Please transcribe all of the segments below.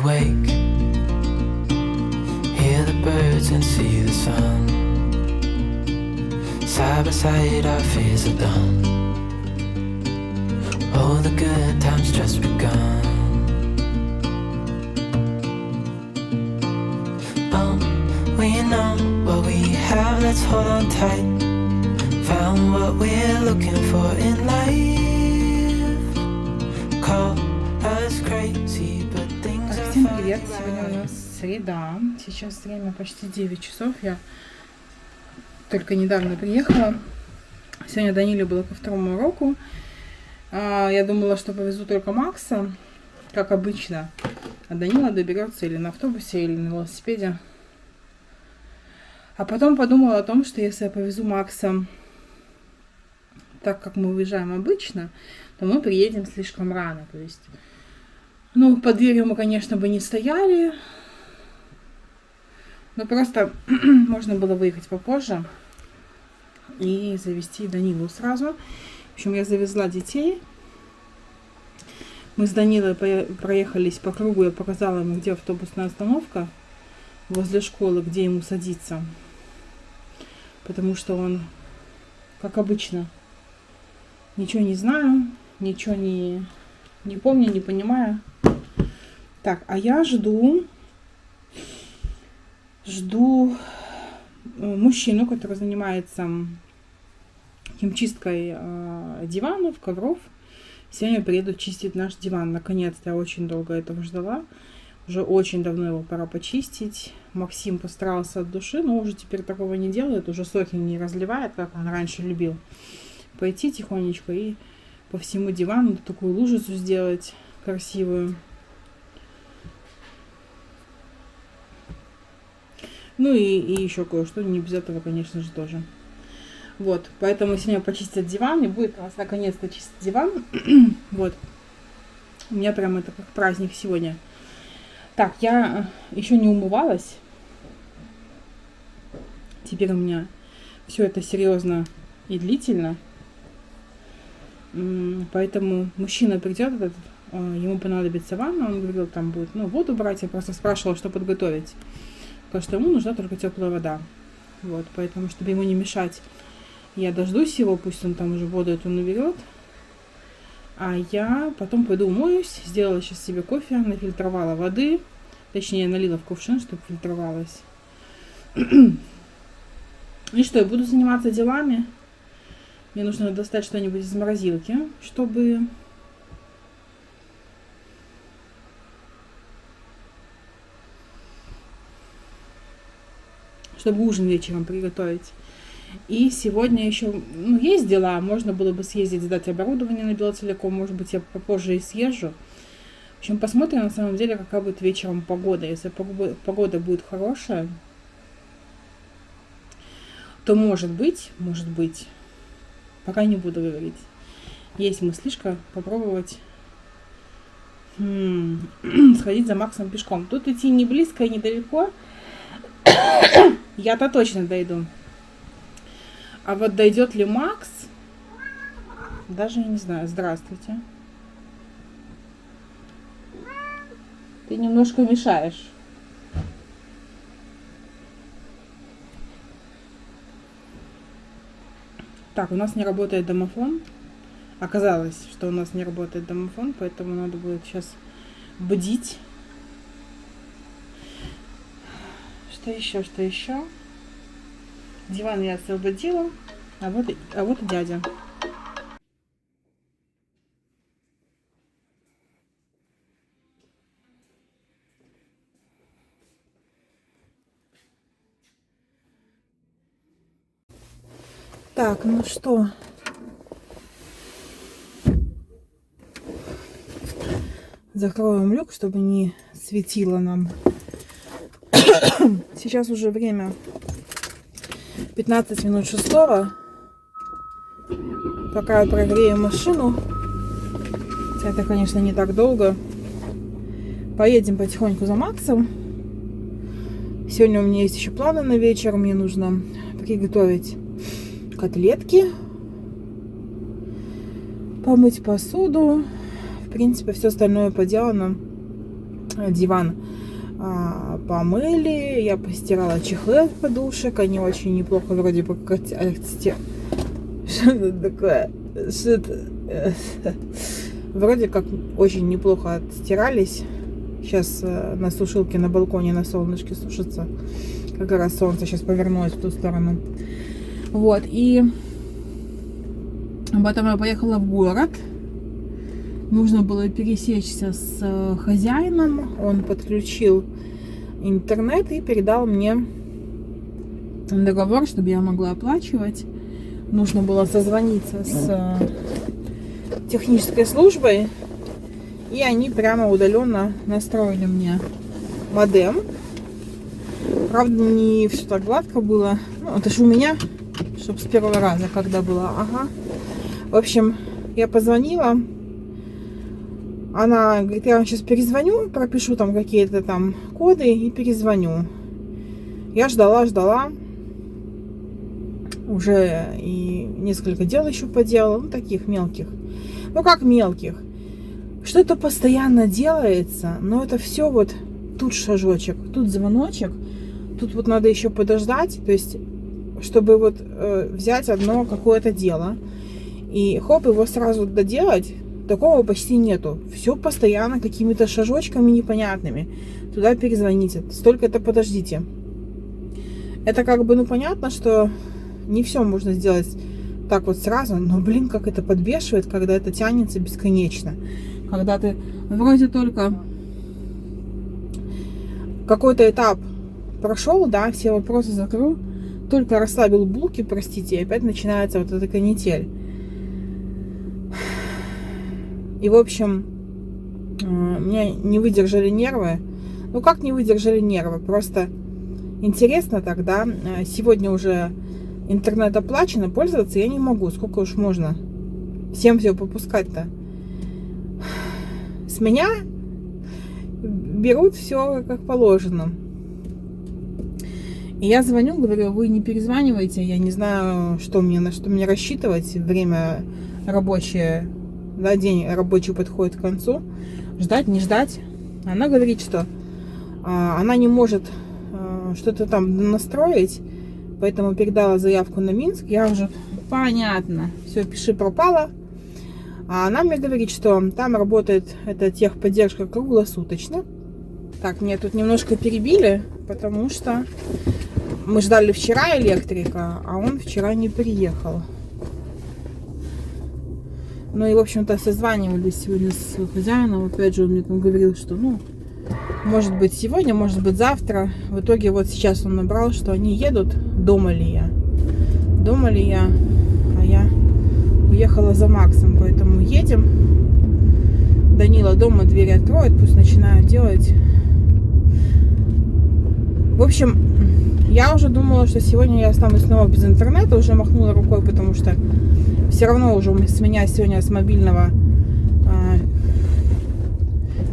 wake, hear the birds and see the sun. Side by side our fears are done. Oh, the good times just begun. We know what we have, let's hold on tight. Found what we're looking for in life. Call us crazy, but things are Всем привет! Сегодня у нас среда. Сейчас время почти 9 часов. Я только недавно приехала. Сегодня Даниле было ко второму уроку. Я думала, что повезу только Макса, как обычно. А Данила доберется или на автобусе, или на велосипеде. А потом подумала о том, что если я повезу Макса так, как мы уезжаем обычно, то мы приедем слишком рано. То есть, под дверью мы, конечно, бы не стояли, но просто можно было выехать попозже и завезти Данилу сразу. В общем, я завезла детей. Мы с Данилой проехались по кругу, я показала ему, где автобусная остановка возле школы, где ему садиться. Потому что он, как обычно, ничего не знаю, ничего не помню, не понимаю. Так, а я жду мужчину, который занимается химчисткой диванов, ковров. Сегодня приедут чистить наш диван. Наконец-то, я очень долго этого ждала. Уже очень давно его пора почистить. Максим постарался от души, но уже теперь такого не делает. Уже соки не разливает, как он раньше любил. Пойти тихонечко и по всему дивану такую лужицу сделать красивую. Ну и еще кое-что. Не без этого, конечно же, тоже. Вот, поэтому сегодня почистят диван. И будет у нас наконец-то чистить диван. Вот. У меня прям это как праздник сегодня. Так, я еще не умывалась. Теперь у меня все это серьезно и длительно. Поэтому мужчина придет, ему понадобится ванна. Он говорил, там будет воду брать. Я просто спрашивала, что подготовить. Потому что ему нужна только теплая вода. Вот, поэтому, чтобы ему не мешать, я дождусь его, пусть он там уже воду эту наберет. А я потом пойду умоюсь, сделала сейчас себе кофе, нафильтровала воды. Точнее, налила в кувшин, чтобы фильтровалась. И что, я буду заниматься делами. Мне нужно достать что-нибудь из морозилки, чтобы ужин вечером приготовить. И сегодня еще есть дела. Можно было бы съездить, сдать оборудование на Белотелеком. Может быть, я попозже и съезжу. В общем, посмотрим на самом деле, какая будет вечером погода. Если погода будет хорошая, то может быть, пока не буду говорить. Есть мыслишка попробовать сходить за Максом пешком. Тут идти не близко и недалеко. Я-то точно дойду. А вот дойдет ли Макс, даже не знаю. Здравствуйте. Ты немножко мешаешь. Так, у нас не работает домофон. Оказалось, что у нас не работает домофон, поэтому надо будет сейчас бдить. Что еще? Диван я освободила, а вот и дядя. Так, ну что? Закроем люк, чтобы не светило нам. Сейчас уже время 15 минут 6. Пока я прогрею машину. Это, конечно, не так долго. Поедем потихоньку за Максом. Сегодня у меня есть еще планы на вечер. Мне нужно приготовить котлетки, помыть посуду. В принципе, все остальное поделано. Диван помыли, я постирала чехлы от подушек, они очень неплохо вроде бы что это такое? Вроде как очень неплохо отстирались. Сейчас на сушилке на балконе на солнышке сушится. Как раз солнце сейчас повернулось в ту сторону. Вот, и потом я поехала в город. Нужно было пересечься с хозяином. Он подключил интернет и передал мне договор, чтобы я могла оплачивать. Нужно было созвониться с технической службой. И они прямо удаленно настроили мне модем. Правда, не все так гладко было. Ну, это же у меня, чтобы с первого раза, когда было. Ага. В общем, я позвонила. Она говорит, я вам сейчас перезвоню, пропишу там какие-то там коды и перезвоню. Я ждала. Уже и несколько дел еще поделала. Ну, таких мелких. Ну, как мелких. Что-то постоянно делается, но это все вот тут шажочек, тут звоночек, тут вот надо еще подождать, то есть, чтобы вот взять одно какое-то дело и хоп, его сразу доделать, такого почти нету. Все постоянно какими-то шажочками непонятными. Туда перезвоните, столько-то подождите. Это как бы, ну, понятно, что не все можно сделать так вот сразу, но, блин, как это подбешивает, когда это тянется бесконечно. Когда ты вроде только какой-то этап прошел, да, все вопросы закрыл, только расслабил булки, простите, и опять начинается вот эта канитель. И, в общем, меня не выдержали нервы. Ну, как не выдержали нервы? Просто интересно тогда. Сегодня уже интернет оплачено, пользоваться я не могу. Сколько уж можно всем все попускать-то? С меня берут все как положено. И я звоню, говорю, вы не перезванивайте, я не знаю, на что мне рассчитывать. Время рабочее, да, день рабочий подходит к концу. Ждать, не ждать. Она говорит, что она не может что-то там настроить, поэтому передала заявку на Минск. Я уже, понятно, все, пиши пропало. А она мне говорит, что там работает эта техподдержка круглосуточно. Так, меня тут немножко перебили, потому что мы ждали вчера электрика, а он вчера не приехал. Ну и, в общем-то, созванивались сегодня с хозяином. Опять же, он мне там говорил, что, ну, может быть сегодня, может быть завтра. В итоге вот сейчас он набрал, что они едут. Дома ли я? А я уехала за Максом, поэтому едем. Данила дома, двери откроет, пусть начинают делать. В общем, я уже думала, что сегодня я останусь снова без интернета, уже махнула рукой, потому что все равно уже с меня сегодня с мобильного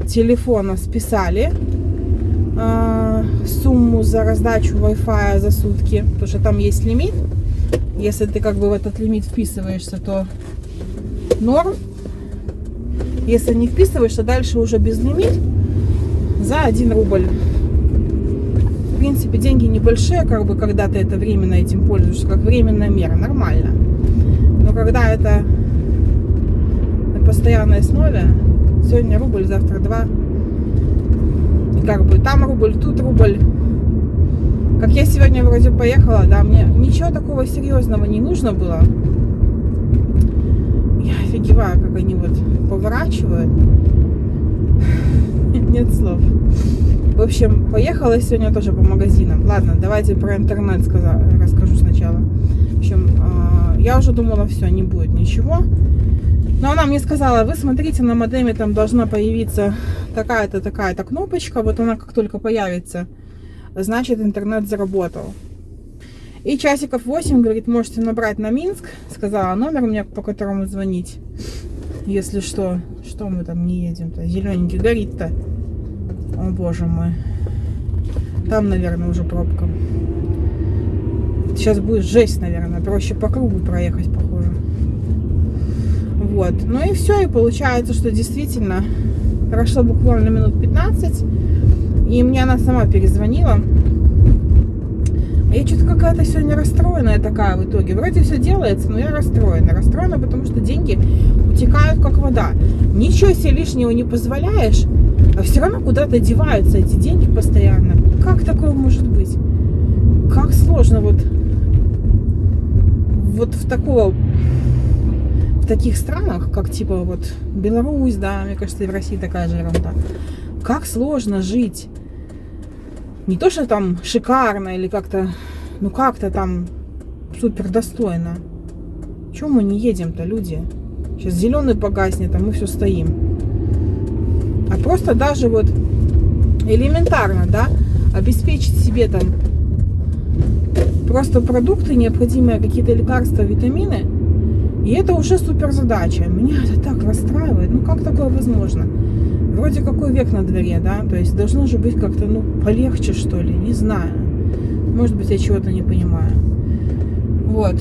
телефона списали сумму за раздачу Wi-Fi за сутки, потому что там есть лимит. Если ты как бы в этот лимит вписываешься, то норм. Если не вписываешься, дальше уже безлимит за 1 рубль. В принципе, деньги небольшие, как бы, когда ты это временно этим пользуешься, как временная мера, нормально. Но когда это на постоянной основе, сегодня рубль, завтра 2, и как бы там рубль, тут рубль. Как я сегодня вроде поехала, да, мне ничего такого серьезного не нужно было. Я офигеваю, как они вот поворачивают. Нет слов. В общем, поехала сегодня тоже по магазинам. Ладно, давайте про интернет расскажу сначала. В общем, я уже думала, все, не будет ничего. Но она мне сказала, вы смотрите, на модеме там должна появиться такая-то, такая-то кнопочка. Вот она как только появится, значит, интернет заработал. И часиков 8, говорит, можете набрать на Минск. Сказала номер мне, по которому звонить. Если что. Что мы там не едем-то? Зелененький горит-то. О, боже мой. Там, наверное, уже пробка. Сейчас будет жесть, наверное. Проще по кругу проехать, похоже. Вот. Ну и все. И получается, что действительно Прошло буквально минут 15, и мне она сама перезвонила. Я что-то какая-то сегодня расстроенная такая в итоге. Вроде все делается, но я расстроена. Расстроена, потому что деньги утекают как вода. Ничего себе лишнего не позволяешь, а все равно куда-то деваются эти деньги постоянно. Как такое может быть? Как сложно вот в таких странах, как типа вот Беларусь, да, мне кажется, и в России такая же ерунда. Как сложно жить. Не то, что там шикарно или как-то, ну как-то там супер достойно. Чего мы не едем-то, люди? Сейчас зеленый погаснет, а мы все стоим. А просто даже вот элементарно, да, обеспечить себе там просто продукты, необходимые какие-то лекарства, витамины, и это уже супер задача. Меня это так расстраивает. Ну как такое возможно? Вроде какой век на дворе, да? То есть должно же быть как-то, ну, полегче, что ли, не знаю. Может быть, я чего-то не понимаю. Вот.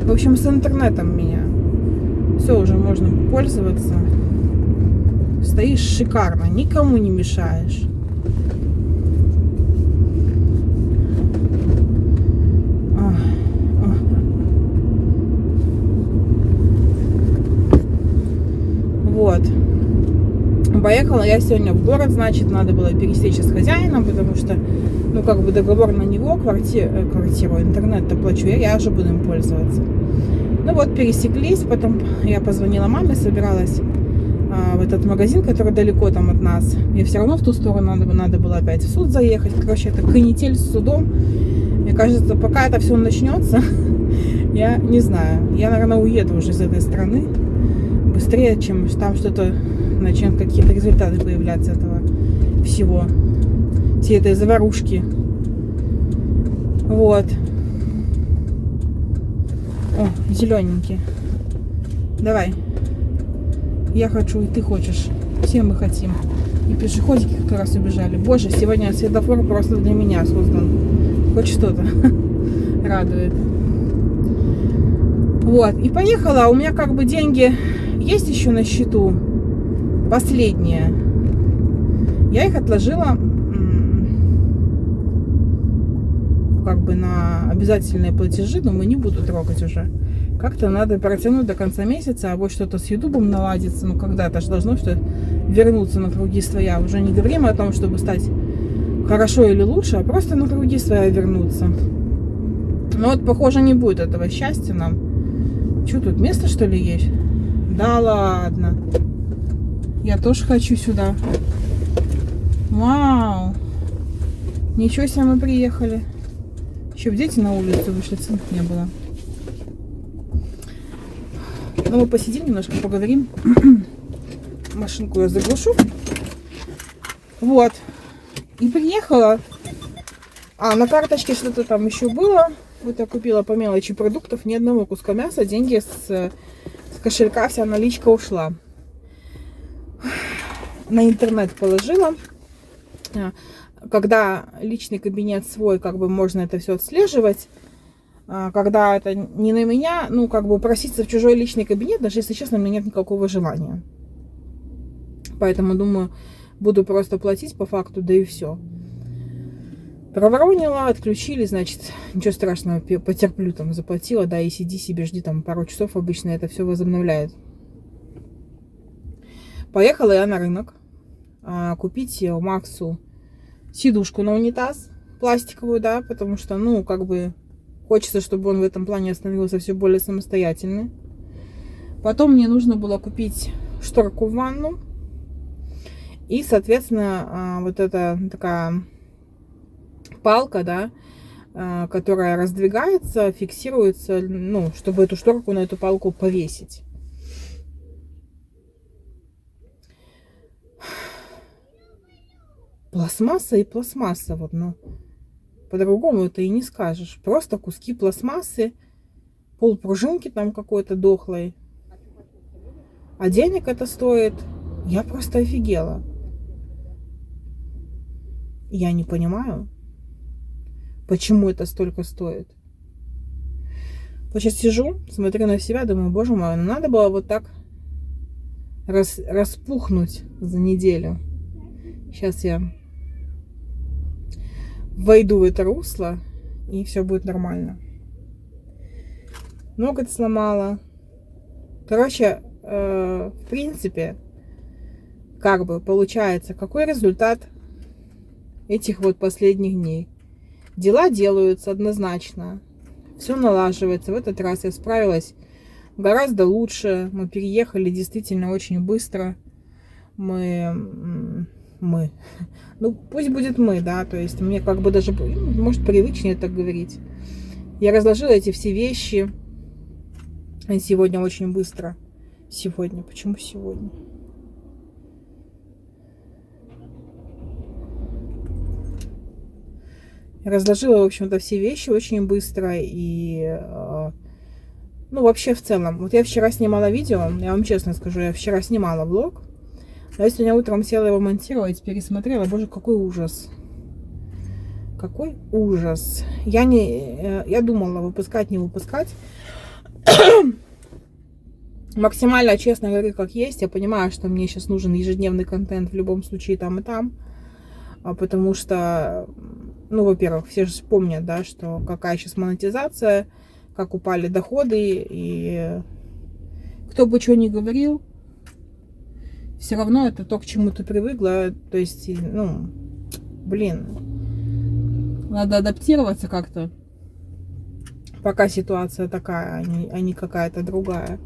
В общем, с интернетом меня. Все, уже можно пользоваться. Стоишь шикарно, никому не мешаешь. Вот. Поехала я сегодня в город, значит, надо было пересечься с хозяином, потому что, ну, как бы договор на него, квартиру, интернет-то плачу я же буду им пользоваться. Ну вот, пересеклись, потом я позвонила маме, собиралась в этот магазин, который далеко там от нас. И все равно в ту сторону надо было опять в суд заехать. Короче, это канитель с судом. Мне кажется, пока это все начнется, я не знаю. Я, наверное, уеду уже из этой страны быстрее, чем там что-то, начнут какие-то результаты появляться этого всего. Всей этой заварушки. Вот. О, зелененький. Давай. Я хочу, и ты хочешь. Все мы хотим. И пешеходики как раз убежали. Боже, сегодня светофор просто для меня создан. Хоть что-то радует. Вот. И поехала. У меня как бы деньги есть еще на счету. Последние. Я их отложила как бы на обязательные платежи, но мы не буду трогать уже. Как-то надо протянуть до конца месяца, а вот что-то с Ютубом наладится. Ну, когда-то же должно что вернуться на круги своя. Уже не говорим о том, чтобы стать хорошо или лучше, а просто на круги своя вернуться. Но вот, похоже, не будет этого счастья нам. Что тут, место, что ли, есть? Да ладно. Я тоже хочу сюда. Вау. Ничего себе, мы приехали. Еще дети на улицу вышли, ценок не было. Ну, мы посидим немножко, поговорим. Машинку я заглушу. Вот. И приехала. А, на карточке что-то там еще было. Вот я купила по мелочи продуктов. Ни одного куска мяса. Деньги с кошелька, вся наличка ушла. На интернет положила. Когда личный кабинет свой, как бы можно это все отслеживать. Когда это не на меня, ну, как бы проситься в чужой личный кабинет, даже если честно, у меня нет никакого желания. Поэтому, думаю, буду просто платить по факту, да и все. Проворонила, отключили, значит, ничего страшного, потерплю, там, заплатила, да, и сиди себе, жди, там, пару часов обычно это все возобновляет. Поехала я на рынок купить Максу сидушку на унитаз, пластиковую, да, потому что, ну, как бы, хочется, чтобы он в этом плане становился все более самостоятельным. Потом мне нужно было купить шторку в ванну. И, соответственно, вот эта такая палка, да, которая раздвигается, фиксируется, ну, чтобы эту шторку на эту палку повесить. Пластмасса и пластмасса, вот, ну, по-другому это и не скажешь. Просто куски пластмассы, полпружинки там какой-то дохлой. А денег это стоит, я просто офигела. Я не понимаю, почему это столько стоит. Вот сейчас сижу, смотрю на себя, думаю, боже мой, ну надо было вот так распухнуть за неделю. Сейчас я войду в это русло, и все будет нормально. Ноготь сломала. Короче, в принципе, как бы получается, какой результат этих вот последних дней? Дела делаются однозначно. Все налаживается. В этот раз я справилась гораздо лучше. Мы переехали действительно очень быстро. Мы. Ну, пусть будет мы, да. То есть мне как бы даже, может, привычнее так говорить. Я разложила эти все вещи. Сегодня очень быстро. Сегодня. Почему сегодня? Я разложила, в общем-то, все вещи очень быстро. И, ну, вообще в целом. Вот я вчера снимала видео. Я вам честно скажу, я вчера снимала влог. А я сегодня утром села его монтировать, пересмотрела. Боже, какой ужас. Какой ужас. Я думала, выпускать, не выпускать. Максимально честно говорю, как есть. Я понимаю, что мне сейчас нужен ежедневный контент в любом случае там и там. Потому что, ну, во-первых, все же помнят, да, что какая сейчас монетизация, как упали доходы. И кто бы что ни говорил, все равно это то, к чему ты привыкла. То есть, ну, блин, надо адаптироваться как-то, пока ситуация такая, а не какая-то другая.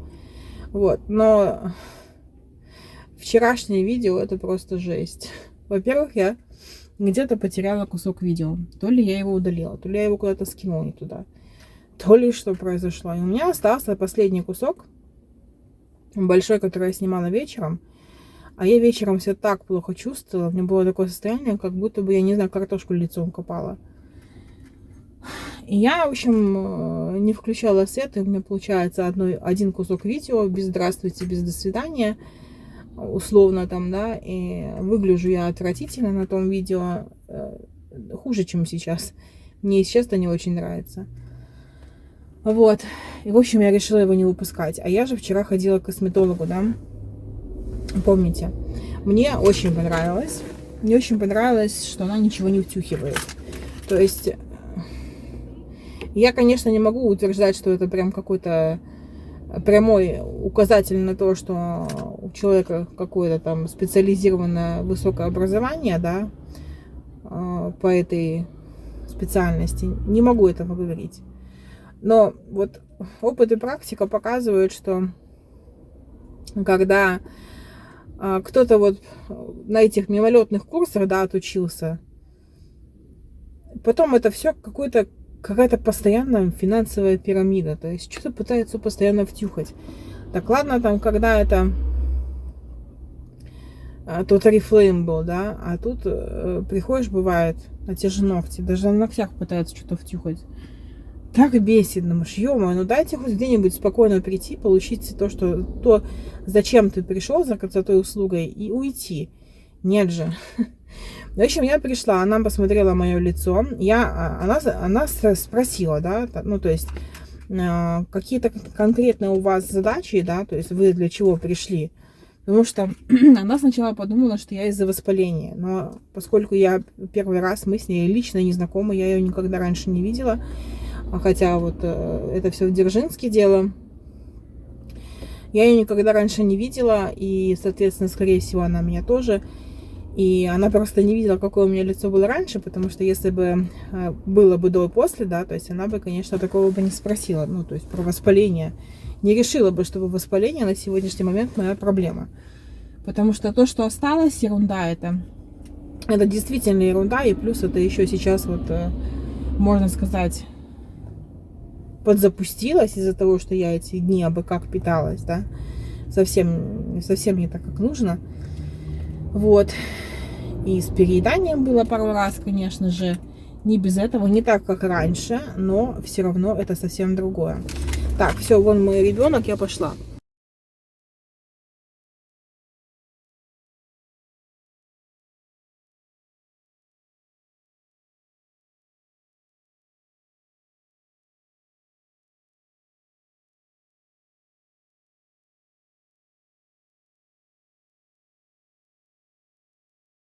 Вот, но вчерашнее видео это просто жесть. Во-первых, я где-то потеряла кусок видео. То ли я его удалила, то ли я его куда-то скинула не туда, то ли что произошло. И у меня остался последний кусок, большой, который я снимала вечером. А я вечером себя так плохо чувствовала. У меня было такое состояние, как будто бы, я не знаю, картошку лицом копала. И я, в общем, не включала свет, и у меня получается один кусок видео, без здравствуйте, без до свидания, условно там, да, и выгляжу я отвратительно на том видео, хуже, чем сейчас. Мне сейчас это не очень нравится. Вот, и, в общем, я решила его не выпускать. А я же вчера ходила к косметологу, да, помните? Мне очень понравилось, что она ничего не втюхивает. То есть я, конечно, не могу утверждать, что это прям какой-то прямой указатель на то, что у человека какое-то там специализированное высокое образование, да, по этой специальности. Не могу этого говорить. Но вот опыт и практика показывают, что когда кто-то вот на этих мимолетных курсах, да, отучился, потом это все какая-то постоянная финансовая пирамида. То есть что-то пытаются постоянно втюхать. Так ладно, там, когда это тот Oriflame был, да, а тут приходишь, бывает, на те же ногти, даже на ногтях пытаются что-то втюхать. Так бесит, думаешь, ё-моё, ну дайте хоть где-нибудь спокойно прийти, получить то, зачем ты пришел за той услугой, и уйти. Нет же. В общем, я пришла, она посмотрела мое лицо, она спросила, да, ну, то есть, какие-то конкретные у вас задачи, да, то есть, вы для чего пришли. Потому что она сначала подумала, что я из-за воспаления, но поскольку я первый раз, мы с ней лично не знакомы, я ее никогда раньше не видела, хотя вот это все в Дзержинске дело. Я ее никогда раньше не видела, и, соответственно, скорее всего, она меня тоже. И она просто не видела, какое у меня лицо было раньше, потому что если бы было бы до и после, да, то есть она бы, конечно, такого бы не спросила, ну, то есть про воспаление. Не решила бы, что воспаление на сегодняшний момент моя проблема. Потому что то, что осталось, ерунда это действительно ерунда, и плюс это еще сейчас вот, можно сказать, подзапустилась из-за того, что я эти дни абы как питалась, да, совсем не так, как нужно. Вот. И с перееданием было пару раз, конечно же, не без этого, не так, как раньше, но все равно это совсем другое. Так, все, вон мой ребенок, я пошла.